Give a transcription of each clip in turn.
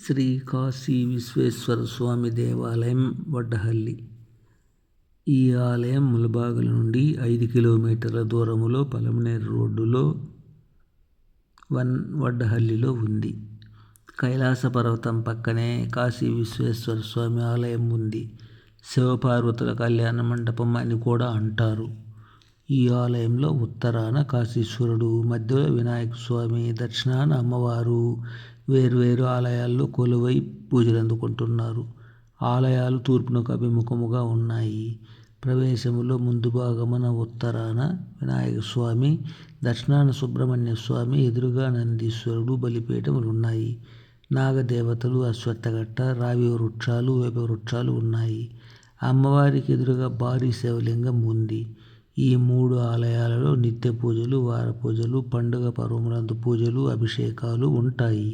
శ్రీ కాశీ విశ్వేశ్వర స్వామి దేవాలయం వడ్డహల్లి. ఈ ఆలయం ములబాగిల నుండి 5 కిలోమీటర్ల దూరంలో పలమనేరు రోడ్డులో వడ్డహల్లిలో ఉంది. కైలాస పర్వతం పక్కనే కాశీ విశ్వేశ్వర స్వామి ఆలయం ఉంది. శివపార్వతుల కళ్యాణ మండపం అని కూడా అంటారు. ఈ ఆలయంలో ఉత్తరాన కాశీశ్వరుడు, మధ్యలో వినాయక స్వామి, దక్షిణాన అమ్మవారు వేర్వేరు ఆలయాల్లో కొలువై పూజలు అందుకుంటున్నారు. ఆలయాలు తూర్పునకు అభిముఖముగా ఉన్నాయి. ప్రవేశములో ముందు భాగమున ఉత్తరాన వినాయక స్వామి, దక్షిణాన సుబ్రహ్మణ్య స్వామి, ఎదురుగా నందీశ్వరుడు, బలిపీఠములున్నాయి. నాగదేవతలు, అశ్వత్థకట్ట, రావి వృక్షాలు, వేప వృక్షాలు ఉన్నాయి. అమ్మవారికి ఎదురుగా భారీ శివలింగం ఉంది. ఈ 3 ఆలయాలలో నిత్య పూజలు, వార పూజలు, పండుగ పర్వములందు పూజలు, అభిషేకాలు ఉంటాయి.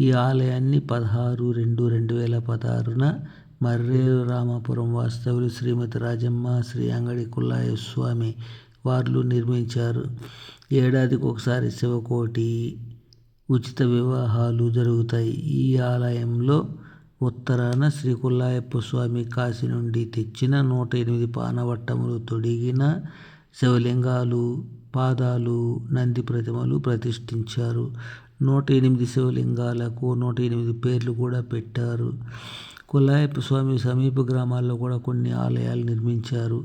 ఈ ఆలయాన్ని 16/2/2016న మర్రేరు రామాపురం వాస్తవ్యులు శ్రీమతి రాజమ్మ, శ్రీ అంగడి కుల్లాయ స్వామి వార్లు నిర్మించారు. ఏడాదికి ఒకసారి శివకోటి ఉచిత వివాహాలు జరుగుతాయి. ఈ ఆలయంలో ఉత్తరాన శ్రీ కుల్లాయప్ప స్వామి కాశీ నుండి తెచ్చిన 108 పానవట్టములు తొడిగిన శివలింగాలు, పాదాలు, నంది ప్రతిమలు ప్రతిష్ఠించారు. 108 శివలింగాలకు 108 పేర్లు కూడా పెట్టారు. కుల్లాయప్ప స్వామి సమీప గ్రామాల్లో కూడా కొన్ని ఆలయాలు నిర్మించారు.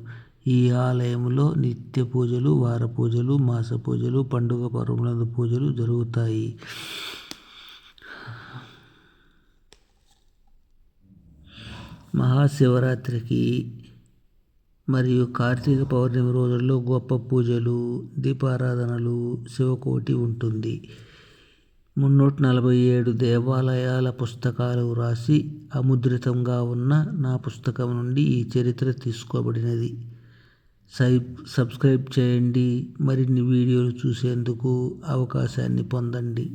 ఈ ఆలయంలో నిత్య పూజలు, వార పూజలు, మాస పూజలు, పండుగ పర్వములందు పూజలు జరుగుతాయి. మహాశివరాత్రికి మరియు కార్తీక పౌర్ణమి రోజుల్లో గొప్ప పూజలు, దీపారాధనలు, శివకోటి ఉంటుంది. 347 దేవాలయాల పుస్తకాలు రాసి అముద్రితంగా ఉన్న నా పుస్తకం నుండి ఈ చరిత్ర తీసుకోబడినది. సబ్స్క్రైబ్ చేయండి. మరిన్ని వీడియోలు చూసేందుకు అవకాశాన్ని పొందండి.